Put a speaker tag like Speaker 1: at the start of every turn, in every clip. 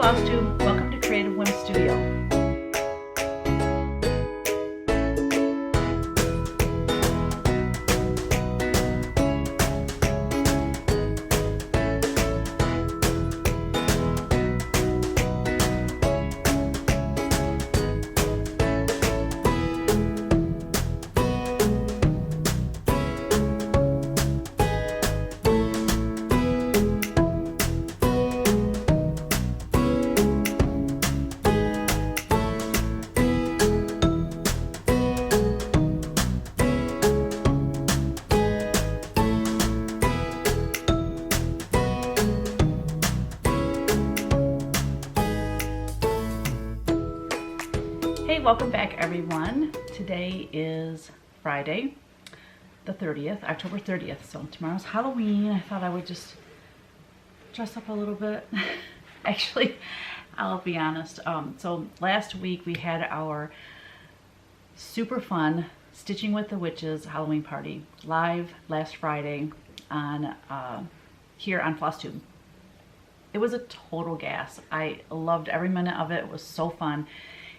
Speaker 1: FlOSSTUBE, welcome to Creative Whim Studio. Welcome back, everyone. Today is Friday, the 30th, October 30th. So tomorrow's Halloween. I thought I would just dress up a little bit. Actually, I'll be honest. So last week we had our super fun Stitching with the Witches Halloween party live last Friday on here on FlOSSTUBE. It was a total gas. I loved every minute of it. It was so fun.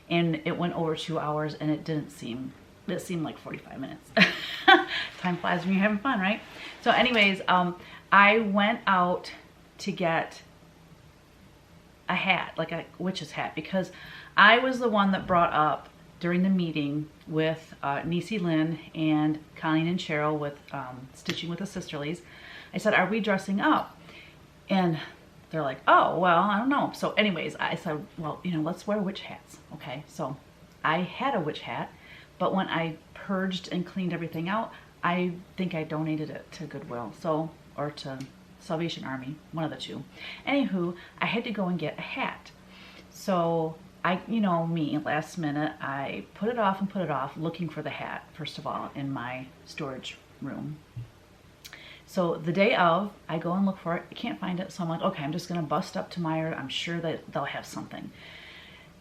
Speaker 1: And it went over 2 hours, and it seemed like 45 minutes. Time flies when you're having fun, right? So anyways, I went out to get a hat, like a witch's hat, because I was the one that brought up during the meeting with Niecy Lynn and Colleen and Cheryl with Stitching with the Sisterlies. I said, are we dressing up? And they're like, oh, well, I don't know. So anyways, I said, well, let's wear witch hats. Okay, so I had a witch hat, but when I purged and cleaned everything out, I think I donated it to Goodwill, or to Salvation Army, one of the two. Anywho, I had to go and get a hat. So me, last minute, I put it off and put it off, looking for the hat, first of all, in my storage room. So the day of, I go and look for it. I can't find it. So I'm like, okay, I'm just going to bust up to Meijer. I'm sure that they'll have something.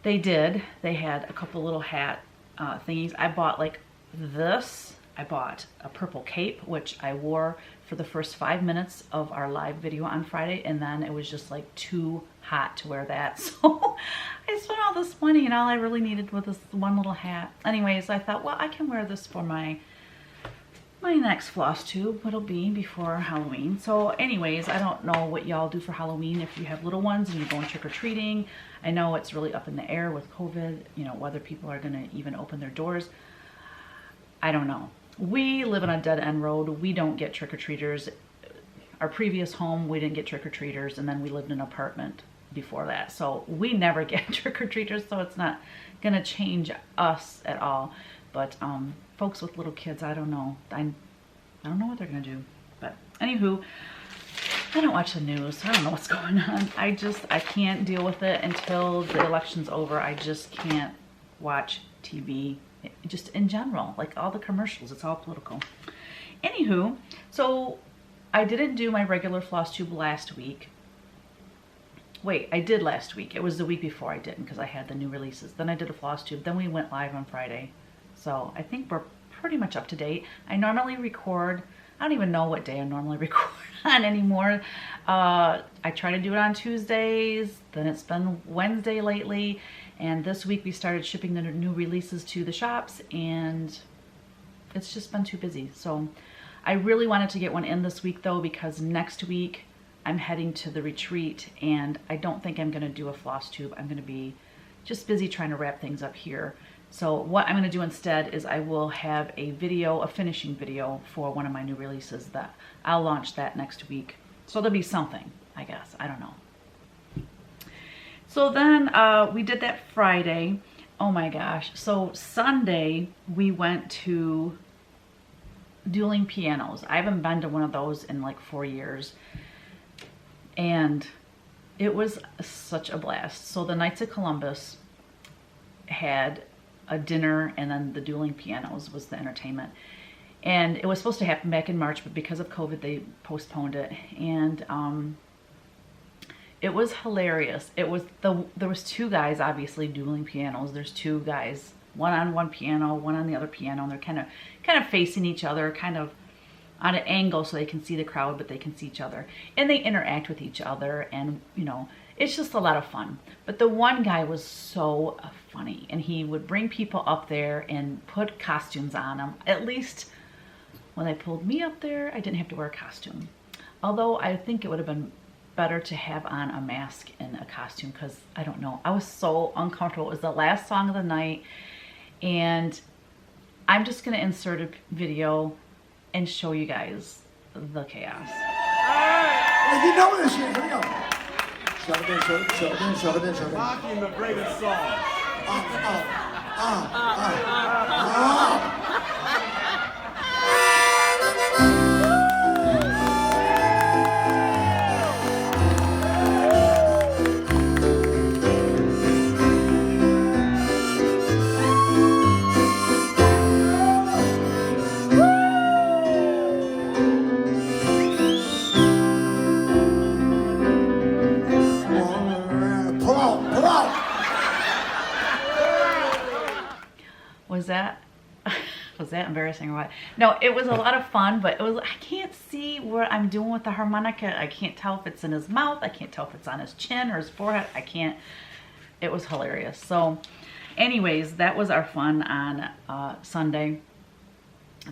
Speaker 1: They did. They had a couple little hat thingies. I bought like this. I bought a purple cape, which I wore for the first 5 minutes of our live video on Friday. And then it was just like too hot to wear that. So I spent all this money, and all I really needed was this one little hat. Anyways, I thought, well, I can wear this for my next floss tube. It'll be before Halloween. So anyways, I don't know what y'all do for Halloween. If you have little ones and you're going trick-or-treating, I know it's really up in the air with COVID, whether people are going to even open their doors. I don't know. We live on a dead-end road. We don't get trick-or-treaters. Our previous home, we didn't get trick-or-treaters, and then we lived in an apartment before that. So we never get trick-or-treaters, so it's not going to change us at all. But folks with little kids, I don't know. I don't know what they're gonna do. But anywho, I don't watch the news. I don't know what's going on. I can't deal with it until the election's over. I just can't watch TV, just in general. Like all the commercials, it's all political. Anywho, so I didn't do my regular floss tube last week. Wait, I did last week. It was the week before I didn't, because I had the new releases. Then I did a floss tube. Then we went live on Friday. So I think we're pretty much up to date. I normally record, I don't even know what day I normally record on anymore. I try to do it on Tuesdays, then it's been Wednesday lately, and this week we started shipping the new releases to the shops, and it's just been too busy. So I really wanted to get one in this week though, because next week I'm heading to the retreat, and I don't think I'm gonna do a floss tube. I'm gonna be just busy trying to wrap things up here. So what I'm going to do instead is I will have a video, a finishing video for one of my new releases that I'll launch that next week. So there'll be something, I guess. I don't know. So then we did that Friday. Oh my gosh. So Sunday we went to dueling pianos. I haven't been to one of those in like 4 years. And it was such a blast. So the Knights of Columbus had a dinner, and then the dueling pianos was the entertainment. And it was supposed to happen back in March, but because of COVID, they postponed it. And it was hilarious. There was two guys obviously dueling pianos. There's two guys, one on one piano, one on the other piano, and they're kind of facing each other, kind of on an angle so they can see the crowd, but they can see each other. And they interact with each other, and it's just a lot of fun. But the one guy was so funny, and he would bring people up there and put costumes on them. At least when they pulled me up there, I didn't have to wear a costume. Although I think it would have been better to have on a mask and a costume, because I don't know, I was so uncomfortable. It was the last song of the night, and I'm just gonna insert a video and show you guys the chaos.
Speaker 2: Well, you know this shit. Here we go. Shove it in, shove it in, shove it in, shove it in, shove it in.
Speaker 3: Rocking the greatest song.
Speaker 1: Was that embarrassing or what? No, it was a lot of fun, but it was, I can't see what I'm doing with the harmonica. I can't tell if it's in his mouth. I can't tell if it's on his chin or his forehead. I can't. It was hilarious. So anyways, that was our fun on Sunday.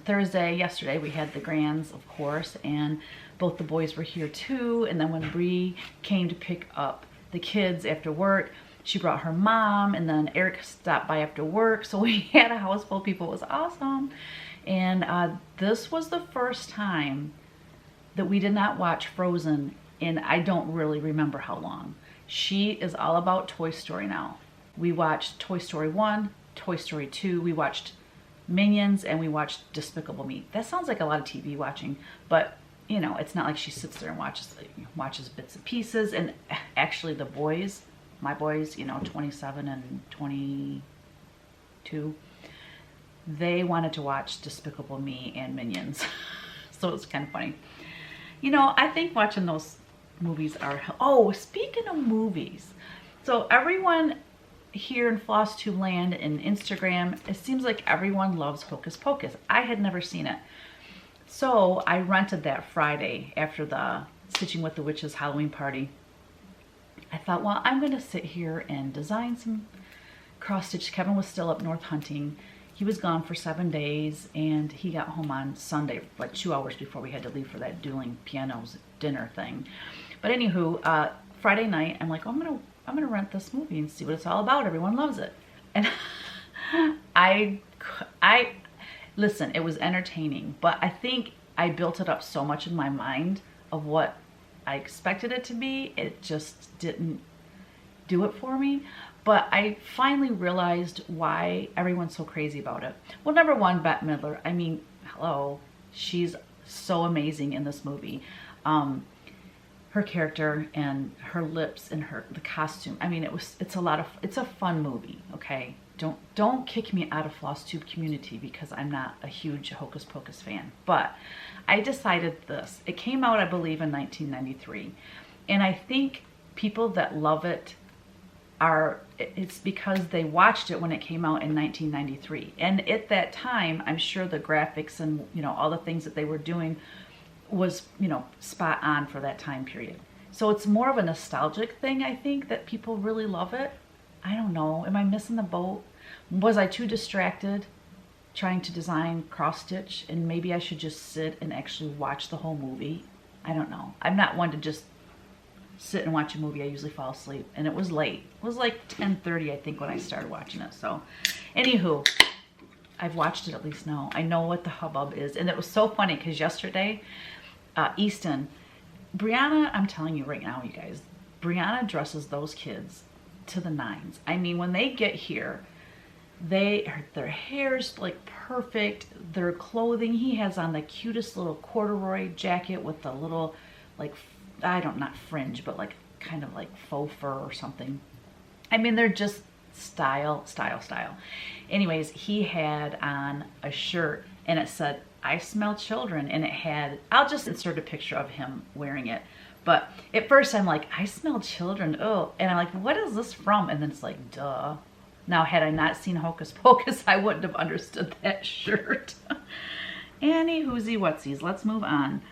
Speaker 1: Thursday, yesterday, we had the grands, of course, and both the boys were here too. And then when Bree came to pick up the kids after work, she brought her mom, and then Eric stopped by after work. So we had a house full of people. It was awesome. And this was the first time that we did not watch Frozen in, I don't really remember how long. She is all about Toy Story now. We watched Toy Story 1, Toy Story 2, we watched Minions, and we watched Despicable Me. That sounds like a lot of TV watching, but you know, it's not like she sits there and watches bits and pieces. And actually the boys, my boys, you know, 27 and 22, they wanted to watch Despicable Me and Minions. So it was kind of funny. You know, I think watching those movies are, oh, speaking of movies. So everyone here in FlOSSTUBE land and Instagram, it seems like everyone loves Hocus Pocus. I had never seen it. So I rented that Friday after the Stitching with the Witches Halloween party. I thought, well, I'm going to sit here and design some cross stitch. Kevin was still up north hunting. He was gone for 7 days, and he got home on Sunday, like 2 hours before we had to leave for that dueling pianos dinner thing. But anywho, Friday night, I'm like, oh, I'm gonna rent this movie and see what it's all about. Everyone loves it. And I listen, it was entertaining, but I think I built it up so much in my mind of what I expected it to be. It just didn't do it for me. But I finally realized why everyone's so crazy about it. Well, number one, Bette Midler. I mean, hello, she's so amazing in this movie. Her character and her lips and the costume. I mean, it's a fun movie. Okay, don't kick me out of FlOSSTUBE community because I'm not a huge Hocus Pocus fan. But I decided this. It came out, I believe, in 1993, and I think people that love it it's because they watched it when it came out in 1993. And at that time, I'm sure the graphics and, you know, all the things that they were doing was, you know, spot on for that time period. So it's more of a nostalgic thing, I think, that people really love it. I don't know. Am I missing the boat? Was I too distracted trying to design cross stitch, and maybe I should just sit and actually watch the whole movie? I don't know. I'm not one to just sit and watch a movie. I usually fall asleep, and it was late. It was like 10:30, I think, when I started watching it. So anywho, I've watched it at least now. I know what the hubbub is. And it was so funny because yesterday, Easton, Brianna, I'm telling you right now, you guys, Brianna dresses those kids to the nines. I mean, when they get here, their hair's like perfect. Their clothing, he has on the cutest little corduroy jacket with the little, like, not fringe, but like kind of like faux fur or something. I mean, they're just style. Anyways, he had on a shirt and it said, "I smell children," and it had, I'll just insert a picture of him wearing it. But at first I'm like, "I smell children, oh," and I'm like, "What is this from?" And then it's like, duh. Now, had I not seen Hocus Pocus, I wouldn't have understood that shirt. Any whoozy whatsies, let's move on.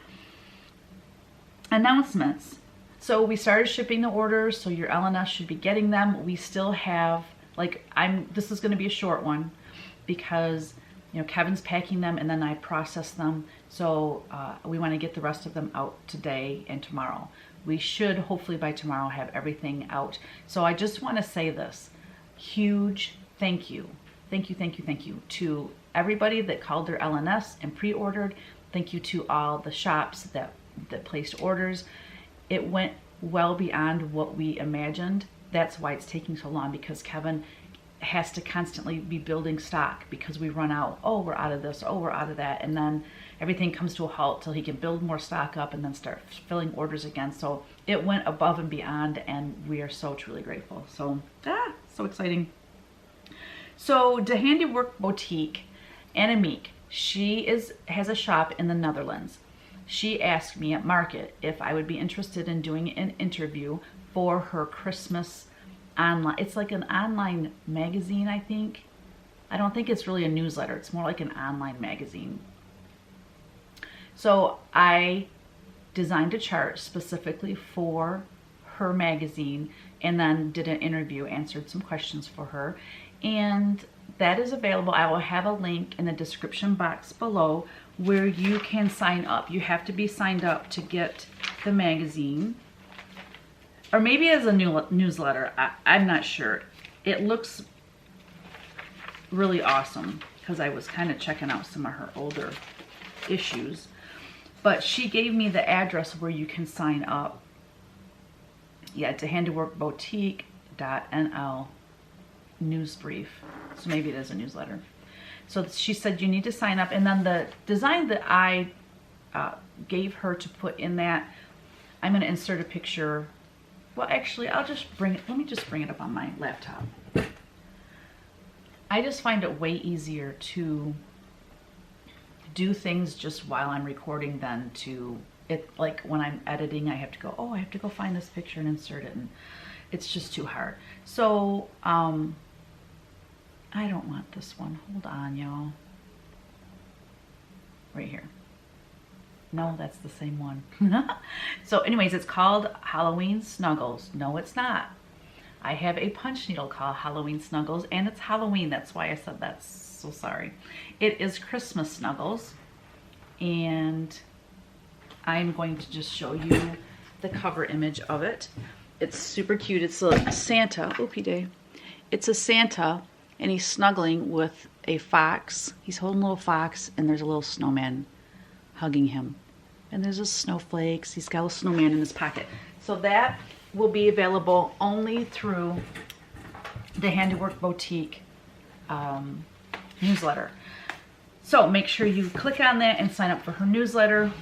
Speaker 1: Announcements. So we started shipping the orders, so your LNS should be getting them. We still have, like, this is going to be a short one because, you know, Kevin's packing them and then I process them. So we want to get the rest of them out today and tomorrow. We should hopefully by tomorrow have everything out. So I just want to say this huge thank you. Thank you to everybody that called their LNS and pre-ordered. Thank you to all the shops that placed orders. It went well beyond what we imagined. That's why it's taking so long, because Kevin has to constantly be building stock because we run out. Oh, we're out of this. Oh, we're out of that. And then everything comes to a halt till he can build more stock up and then start filling orders again. So it went above and beyond, and we are so truly grateful. So, so exciting. So the Handwerkboetiek Newsletter, she has a shop in the Netherlands. She asked me at market if I would be interested in doing an interview for her Christmas online. It's like an online magazine, I think. I don't think it's really a newsletter. It's more like an online magazine. So I designed a chart specifically for her magazine and then did an interview, answered some questions for her. And that is available. I will have a link in the description box below where you can sign up. You have to be signed up to get the magazine. Or maybe as a newsletter. I'm not sure. It looks really awesome because I was kind of checking out some of her older issues. But she gave me the address where you can sign up. Yeah, it's a handwerkboetiek.nl news brief. So maybe it is a newsletter. So she said you need to sign up. And then the design that I gave her to put in that, I'm going to insert a picture. Well, actually, I'll just bring it. Let me just bring it up on my laptop. I just find it way easier to do things just while I'm recording than to like when I'm editing, I have to go, oh, I have to go find this picture and insert it, and it's just too hard. So I don't want this one. Hold on, y'all. Right here. No, that's the same one. So anyways, it's called Halloween Snuggles. No, it's not. I have a punch needle called Halloween Snuggles, and it's Halloween. That's why I said that. So sorry. It is Christmas Snuggles, and I'm going to just show you the cover image of it. It's super cute. It's a Santa. Oopie day. It's a Santa, and he's snuggling with a fox. He's holding a little fox, and there's a little snowman hugging him. And there's a snowflakes. He's got a snowman in his pocket. So that will be available only through the Handwerkboetiek newsletter. So make sure you click on that and sign up for her newsletter.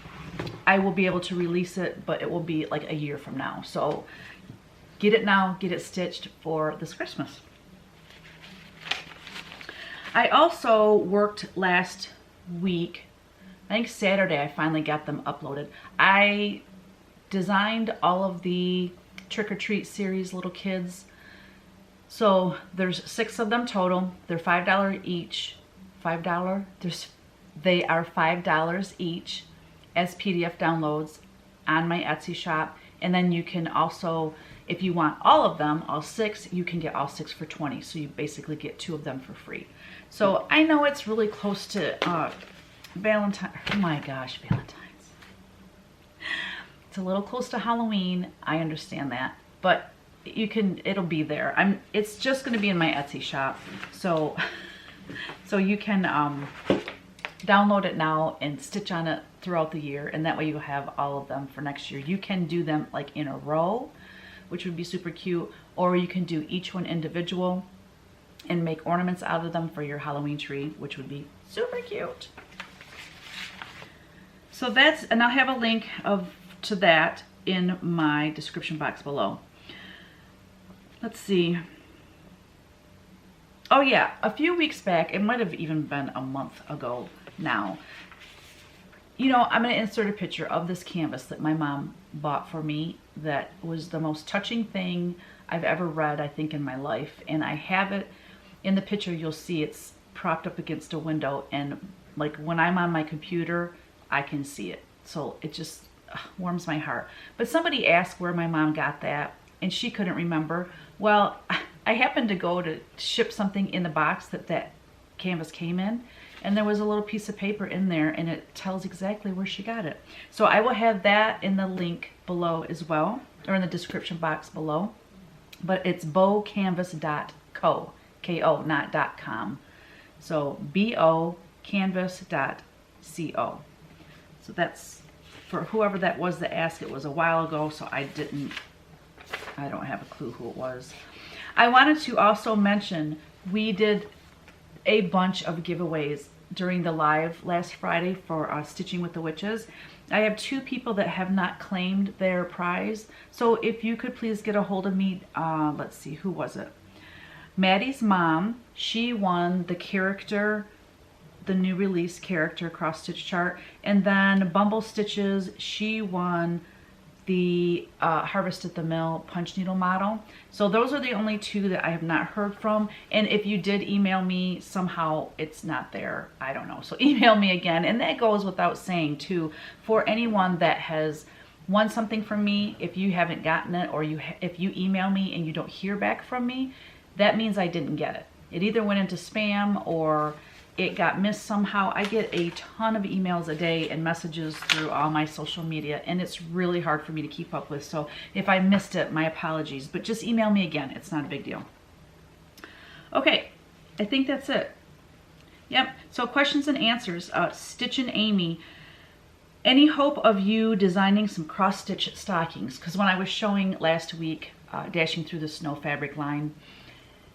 Speaker 1: I will be able to release it, but it will be like a year from now. So get it now, get it stitched for this Christmas. I also worked last week. I think Saturday I finally got them uploaded. I designed all of the Trick or Treat series little kids. So there's 6 of them total. They're $5 each. $5? They are $5 each as PDF downloads on my Etsy shop. And then you can also, if you want all of them, all 6, you can get all 6 for $20. So you basically get 2 of them for free. So I know it's really close to Valentine. Oh my gosh, Valentine's. It's a little close to Halloween. I understand that, but you can. It'll be there. It's just going to be in my Etsy shop, so you can download it now and stitch on it throughout the year, and that way you have all of them for next year. You can do them like in a row, which would be super cute, or you can do each one individual and make ornaments out of them for your Halloween tree, which would be super cute. So that's, and I'll have a link to that in my description box below. Let's see. Oh yeah, a few weeks back, it might have even been a month ago now. You know, I'm going to insert a picture of this canvas that my mom bought for me that was the most touching thing I've ever read, I think, in my life. And I have it in the picture. You'll see it's propped up against a window, and like when I'm on my computer, I can see it. So it just, warms my heart. But somebody asked where my mom got that, and she couldn't remember. Well, I happened to go to ship something in the box that canvas came in, and there was a little piece of paper in there, and it tells exactly where she got it. So I will have that in the link below as well, or in the description box below. But it's bocanvas.co, K-O, not .com. So bocanvas.co. So that's for whoever that was that asked. It was a while ago, so I don't have a clue who it was. I wanted to also mention we did a bunch of giveaways during the live last Friday for Stitching with the Witches. I have 2 people that have not claimed their prize. So if you could please get a hold of me, let's see, who was it? Maddie's mom, she won the character, the new release character cross stitch chart. And then Bumble Stitches, she won the Harvest at the Mill punch needle model. So those are the only 2 that I have not heard from. And if you did email me, somehow it's not there. I don't know. So email me again. And that goes without saying too, for anyone that has won something from me, if you haven't gotten it, or if you email me and you don't hear back from me, that means I didn't get it. It either went into spam or it got missed somehow. I get a ton of emails a day and messages through all my social media, and it's really hard for me to keep up with. So if I missed it, my apologies, but just email me again. It's not a big deal. Okay, I think that's it. Yep, so questions and answers. Stitch and Amy, any hope of you designing some cross-stitch stockings? Because when I was showing last week, Dashing Through the Snow fabric line,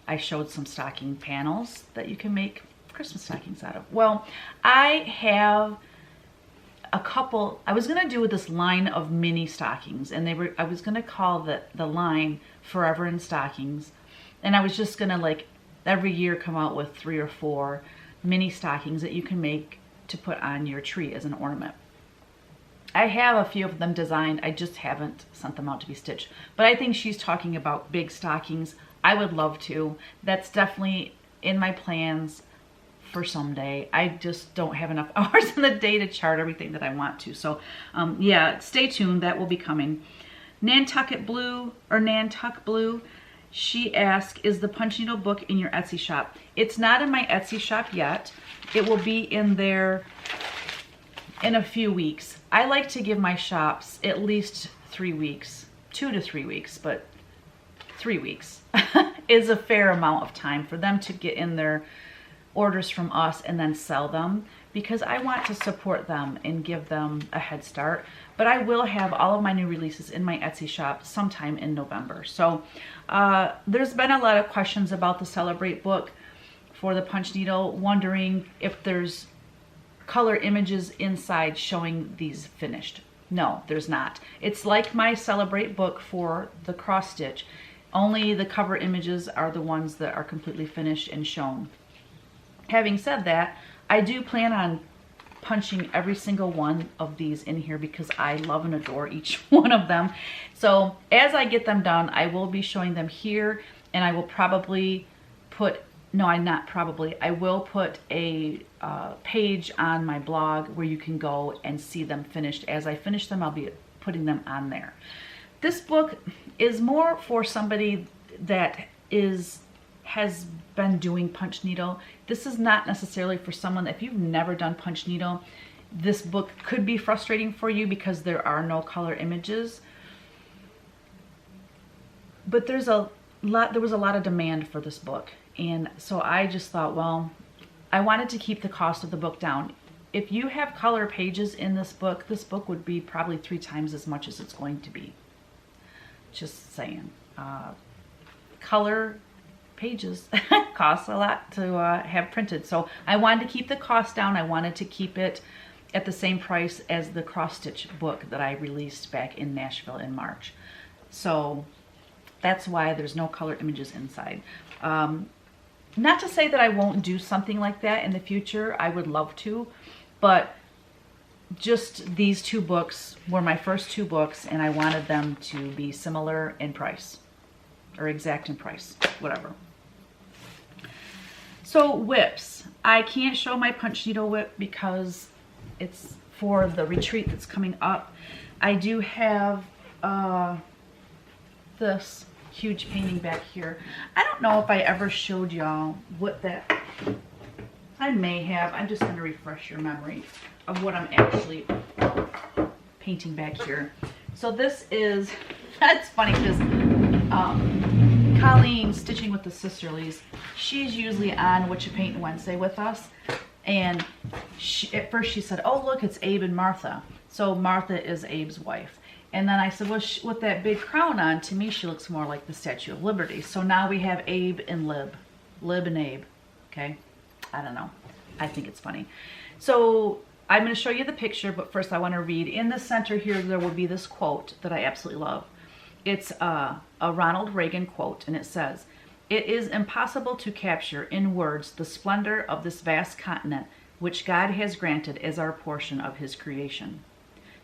Speaker 1: I showed some stocking panels that you can make Christmas stockings out of. Well, I have a couple. I was gonna do this line of mini stockings, and I was gonna call the line Forever in Stockings, and I was just gonna like every year come out with 3 or 4 mini stockings that you can make to put on your tree as an ornament. I have a few of them designed. I just haven't sent them out to be stitched. But I think she's talking about big stockings. I would love to. That's definitely in my plans for someday. I just don't have enough hours in the day to chart everything that I want to. So yeah, stay tuned. That will be coming. Nantucket Blue, or Nantuck Blue, she asked, is the punch needle book in your Etsy shop? It's not in my Etsy shop yet. It will be in there in a few weeks. I like to give my shops at least 3 weeks, 2 to 3 weeks, but 3 weeks is a fair amount of time for them to get in their orders from us and then sell them, because I want to support them and give them a head start. But I will have all of my new releases in my Etsy shop sometime in November. So there's been a lot of questions about the Celebrate book for the punch needle, wondering if there's color images inside showing these finished. No, there's not. It's like my Celebrate book for the cross stitch, only the cover images are the ones that are completely finished and shown. Having said that, I do plan on punching every single one of these in here because I love and adore each one of them. So as I get them done, I will be showing them here, and I will probably put, I will put a page on my blog where you can go and see them finished. As I finish them, I'll be putting them on there. This book is more for somebody that has been doing punch needle. This is not necessarily for someone, if you've never done punch needle, this book could be frustrating for you because there are no color images. But there was a lot of demand for this book. And so I just thought, well, I wanted to keep the cost of the book down. If you have color pages in this book would be probably 3 times as much as it's going to be. Just saying. Color pages cost a lot to have printed. So I wanted to keep the cost down. I wanted to keep it at the same price as the cross stitch book that I released back in Nashville in March. So that's why there's no color images inside. Not to say that I won't do something like that in the future. I would love to, but just these 2 books were my first 2 books, and I wanted them to be similar in price, or exact in price, whatever. So whips. I can't show my punch needle whip because it's for the retreat that's coming up. I do have this huge painting back here. I don't know if I ever showed y'all what that, I may have. I'm just going to refresh your memory of what I'm actually painting back here. So this is, that's funny because Colleen, Stitching with the Sisterlies, she's usually on What You Paint Wednesday with us. And at first she said, oh look, it's Abe and Martha. So Martha is Abe's wife. And then I said, well, with that big crown on, to me she looks more like the Statue of Liberty. So now we have Abe and Lib. Lib and Abe. Okay? I don't know. I think it's funny. So I'm going to show you the picture, but first I want to read. In the center here, there will be this quote that I absolutely love. It's a Ronald Reagan quote, and it says, "It is impossible to capture in words the splendor of this vast continent which God has granted as our portion of his creation.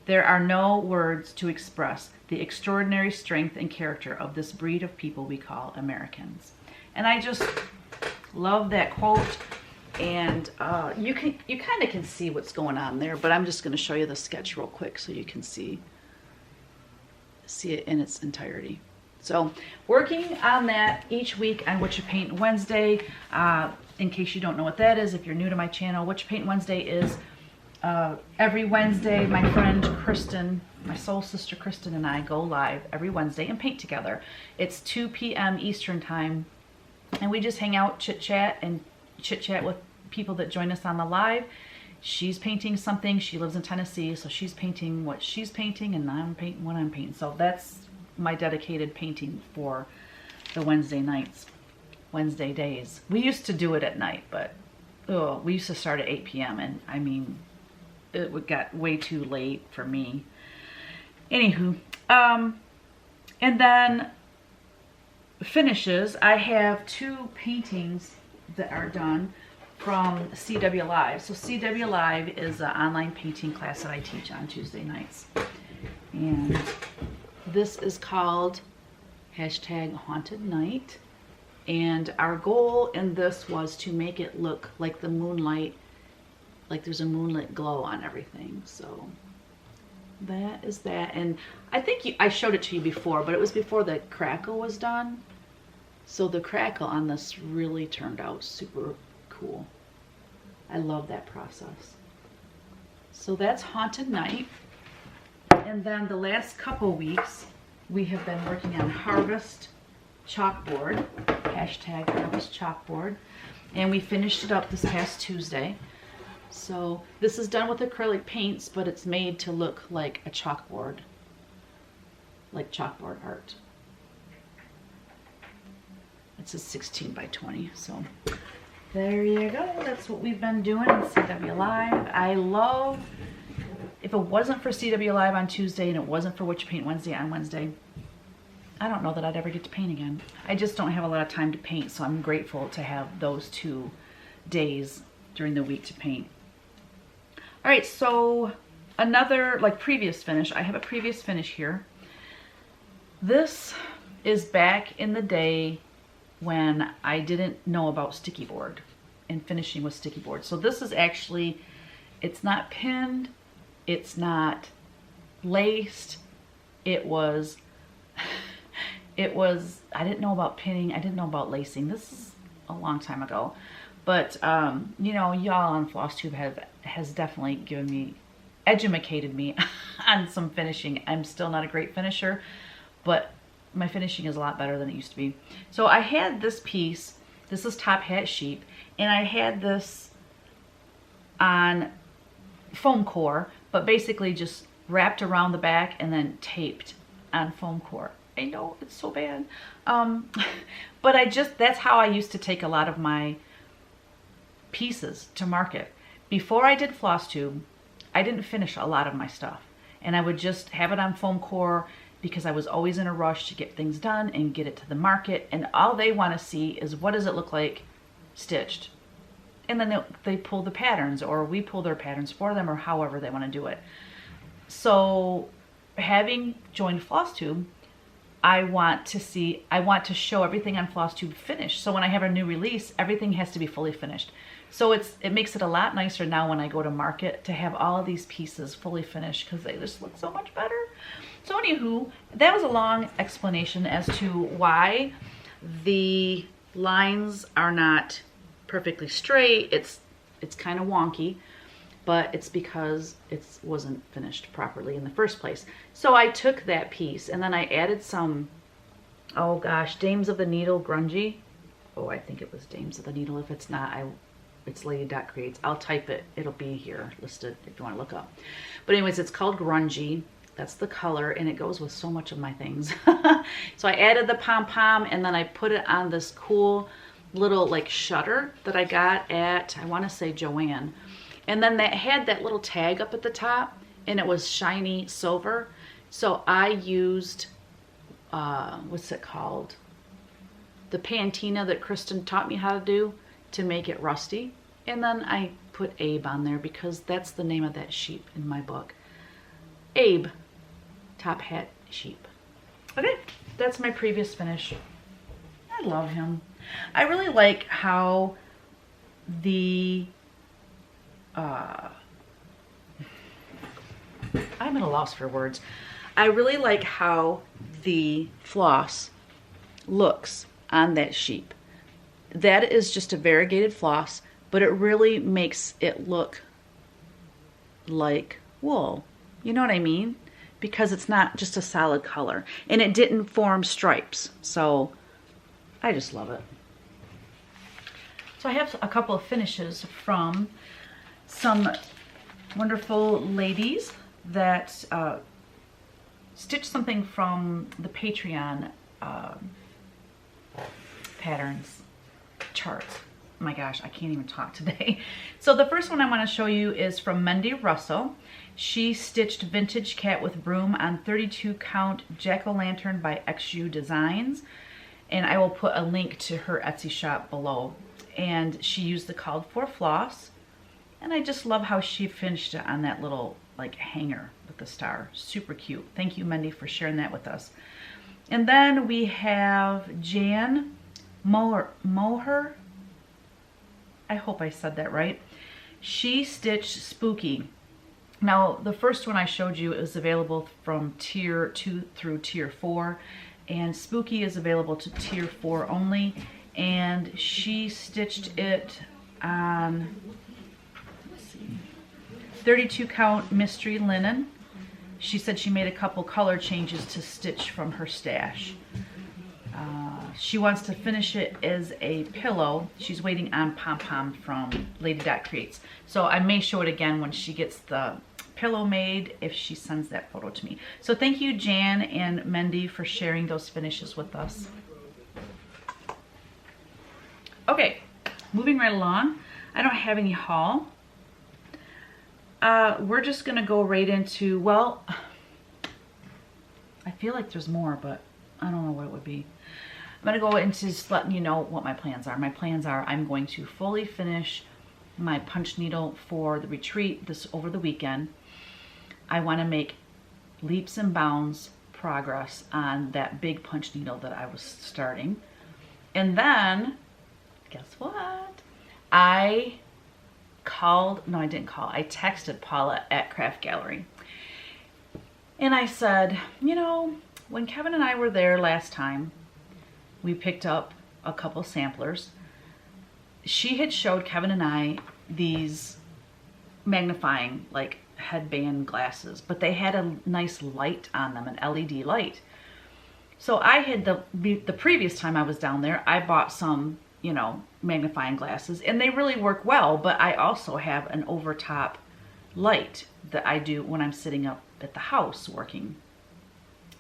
Speaker 1: There are no words to express the extraordinary strength and character of this breed of people we call Americans." And I just love that quote. And you kind of can see what's going on there, but I'm just going to show you the sketch real quick so you can see it in its entirety. So working on that each week on What You Paint Wednesday. In case you don't know what that is, if you're new to my channel, What You Paint Wednesday is every Wednesday. My friend Kristen, my soul sister Kristen, and I go live every Wednesday and paint together. It's 2 p.m. Eastern time, and we just hang out, chit chat with people that join us on the live. She's painting something. She lives in Tennessee, so she's painting what she's painting, and I'm painting what I'm painting. So that's my dedicated painting for the Wednesday nights, Wednesday days. We used to do it at night, but we used to start at 8 p.m. and I mean, it got way too late for me. Anywho, and then finishes. I have 2 paintings that are done from CW Live. So CW Live is an online painting class that I teach on Tuesday nights. And this is called #Haunted Night. And our goal in this was to make it look like the moonlight, like there's a moonlit glow on everything. So that is that. And I think I showed it to you before, but it was before the crackle was done. So the crackle on this really turned out super cool. I love that process. So that's Haunted Night. And then the last couple weeks, we have been working on Harvest Chalkboard, #Harvest Chalkboard. And we finished it up this past Tuesday. So this is done with acrylic paints, but it's made to look like a chalkboard, like chalkboard art. It's a 16 by 20, so there you go. That's what we've been doing in CW Live. I love, if it wasn't for CW Live on Tuesday and it wasn't for What You Paint Wednesday on Wednesday, I don't know that I'd ever get to paint again. I just don't have a lot of time to paint, so I'm grateful to have those 2 days during the week to paint. All right, so another, like previous finish, I have a previous finish here. This is back in the day when I didn't know about sticky board and finishing with sticky board. So this is actually, it's not pinned, it's not laced, it was, I didn't know about pinning, I didn't know about lacing. This is a long time ago. But, you know, y'all on FlOSSTUBE has definitely given me, educated me on some finishing. I'm still not a great finisher, but my finishing is a lot better than it used to be. So I had this piece, this is Top Hat Sheep, and I had this on foam core, but basically just wrapped around the back and then taped on foam core. I know, it's so bad. But that's how I used to take a lot of my pieces to market. Before I did FlOSSTUBE, I didn't finish a lot of my stuff. And I would just have it on foam core because I was always in a rush to get things done and get it to the market. And all they want to see is, what does it look like stitched? And then they pull the patterns, or we pull their patterns for them, or however they want to do it. So having joined FlOSSTUBE, I want to show everything on FlOSSTUBE finished. So when I have a new release, everything has to be fully finished. So it makes it a lot nicer now when I go to market to have all of these pieces fully finished because they just look so much better. So anywho, that was a long explanation as to why the lines are not perfectly straight. It's kind of wonky, but it's because it wasn't finished properly in the first place. So I took that piece and then I added some, oh gosh, Dames of the Needle grungy. Oh, I think it was Dames of the Needle. If it's not, it's Lady.Creates. I'll type it. It'll be here listed if you want to look up. But anyways, it's called Grungy. That's the color, and it goes with so much of my things. So I added the pom-pom, and then I put it on this cool little like shutter that I got at, I want to say Joann. And then that had that little tag up at the top, and it was shiny silver. So I used, what's it called? The patina that Kristen taught me how to do to make it rusty. And then I put Abe on there because that's the name of that sheep in my book. Abe, top hat sheep. Okay, that's my previous finish. I love him. I really like how the, I'm at a loss for words. I really like how the floss looks on that sheep. That is just a variegated floss, but it really makes it look like wool. You know what I mean? Because it's not just a solid color. And it didn't form stripes. So I just love it. So I have a couple of finishes from some wonderful ladies that stitched something from the Patreon patterns charts. Oh my gosh, I can't even talk today. So the first one I want to show you is from Mendy Russell. She stitched Vintage Cat with Broom on 32 count Jack-o'-lantern by XJuDesigns. And I will put a link to her Etsy shop below. And she used the called for floss. And I just love how she finished it on that little like hanger with the star. Super cute. Thank you, Mendy, for sharing that with us. And then we have Jan Moher. I hope I said that right. She stitched Spooky. Now, the first one I showed you is available from tier 2 through tier 4. And Spooky is available to tier 4 only. And she stitched it on, let's see, 32 count mystery linen. She said she made a couple color changes to stitch from her stash. She wants to finish it as a pillow. She's waiting on pom-pom from Lady.Creates. So I may show it again when she gets the pillow made if she sends that photo to me. So thank you, Jan and Mendy, for sharing those finishes with us. Okay, moving right along. I don't have any haul. We're just gonna go right into, well, I feel like there's more, but I don't know what it would be. I'm gonna go into just letting you know what my plans are. My plans are I'm going to fully finish my punch needle for the retreat over the weekend. I wanna make leaps and bounds progress on that big punch needle that I was starting. And then, guess what? I texted Paula at Craft Gallery. And I said, you know, when Kevin and I were there last time, we picked up a couple samplers. She had showed Kevin and I these magnifying like headband glasses, but they had a nice light on them, an LED light. So I had the previous time I was down there, I bought some, you know, magnifying glasses, and they really work well, but I also have an overtop light that I do when I'm sitting up at the house working.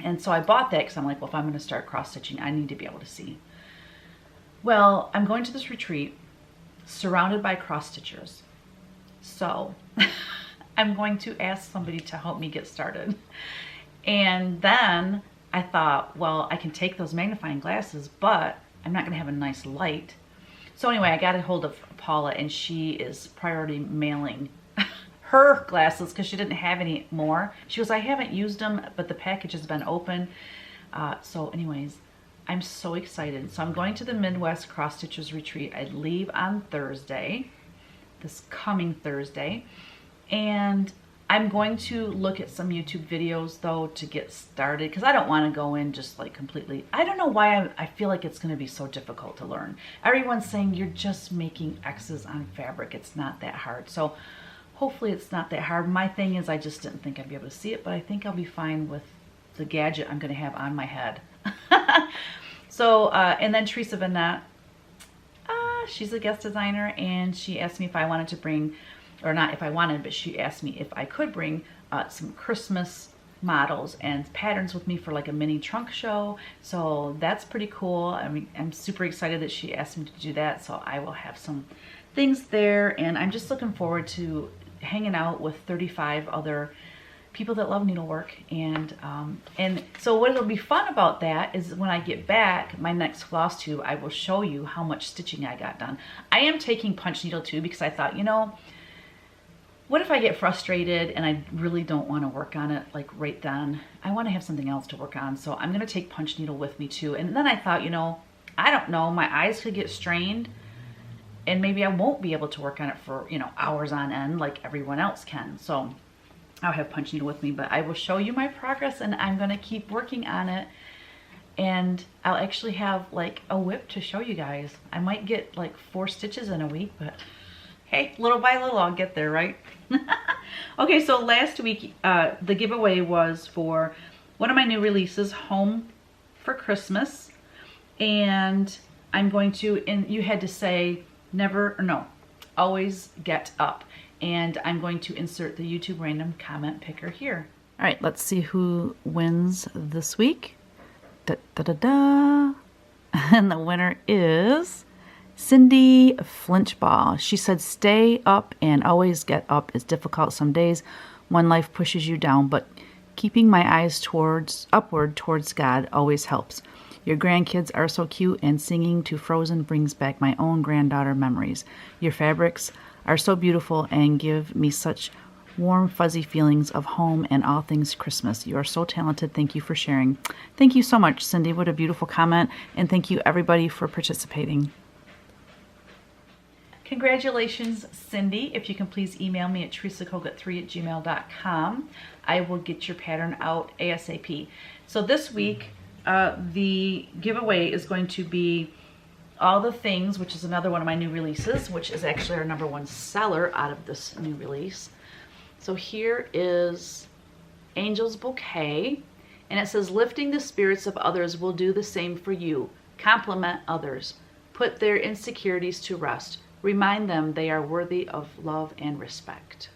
Speaker 1: And so I bought that because I'm like, well, if I'm going to start cross-stitching, I need to be able to see. Well, I'm going to this retreat surrounded by cross-stitchers. So I'm going to ask somebody to help me get started. And then I thought, well, I can take those magnifying glasses, but I'm not going to have a nice light. So anyway, I got a hold of Paula, and she is priority mailing her glasses because she didn't have any more. She goes, I haven't used them, but the package has been open. So anyways, I'm so excited. So I'm going to the Midwest Cross Stitchers Retreat. I leave on Thursday. this coming Thursday. And I'm going to look at some YouTube videos though to get started, because I don't want to go in just like completely. I don't know why I feel like it's going to be so difficult to learn. Everyone's saying you're just making X's on fabric. It's not that hard. So hopefully it's not that hard. My thing is I just didn't think I'd be able to see it, but I think I'll be fine with the gadget I'm going to have on my head. So, and then Teresa Vanette, she's a guest designer, and she asked me if I wanted to bring, or not if I wanted, but she asked me if I could bring some Christmas models and patterns with me for like a mini trunk show. So that's pretty cool. I mean, I'm super excited that she asked me to do that. So I will have some things there, and I'm just looking forward to hanging out with 35 other people that love needlework. And so what will be fun about that is when I get back, my next floss tube, I will show you how much stitching I got done. I am taking Punchneedle too, because I thought, you know, what if I get frustrated and I really don't want to work on it like right then? I want to have something else to work on. So I'm going to take Punchneedle with me too. And then I thought, you know, I don't know, my eyes could get strained and maybe I won't be able to work on it for, you know, hours on end like everyone else can. So I'll have Punchneedle with me, but I will show you my progress, and I'm going to keep working on it. And I'll actually have like a whip to show you guys. I might get like 4 stitches in a week, but hey, little by little I'll get there, right? Okay, so last week the giveaway was for one of my new releases, Home for Christmas. And I'm going to, and you had to say never, or no, always get up. And I'm going to insert the YouTube random comment picker here. All right, let's see who wins this week. Da, da, da, da. And the winner is Cindy Flinchball. She said, stay up and always get up is difficult some days when life pushes you down, but keeping my eyes upward towards God always helps. Your grandkids are so cute, and singing to Frozen brings back my own granddaughter memories. Your fabrics are so beautiful and give me such warm, fuzzy feelings of home and all things Christmas. You are so talented. Thank you for sharing. Thank you so much, Cindy. What a beautiful comment. And thank you, everybody, for participating. Congratulations, Cindy. If you can please email me at teresakogut3@gmail.com. I will get your pattern out ASAP. So this week, the giveaway is going to be All the Things, which is another one of my new releases, which is actually our #1 seller out of this new release. So here is Angel's Bouquet, and it says, lifting the spirits of others will do the same for you. Compliment others. Put their insecurities to rest. Remind them they are worthy of love and respect.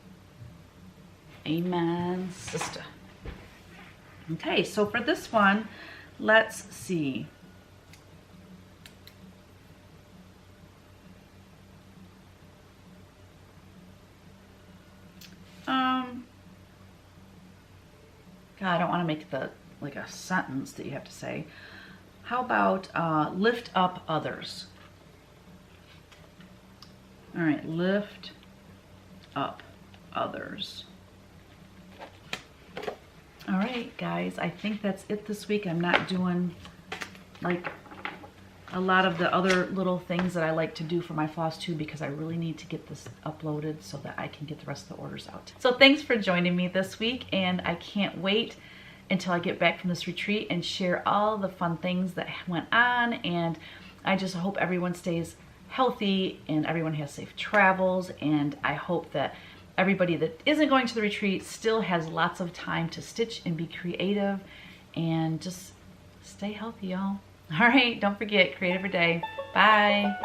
Speaker 1: Amen, sister. Okay, so for this one, let's see. God, I don't want to make the like a sentence that you have to say. How about lift up others? All right, lift up others. All right, guys, I think that's it this week. I'm not doing like a lot of the other little things that I like to do for my floss tube, because I really need to get this uploaded so that I can get the rest of the orders out. So thanks for joining me this week, and I can't wait until I get back from this retreat and share all the fun things that went on. And I just hope everyone stays healthy and everyone has safe travels, and I hope that everybody that isn't going to the retreat still has lots of time to stitch and be creative, and just stay healthy, y'all. All right, don't forget, create every day. Bye.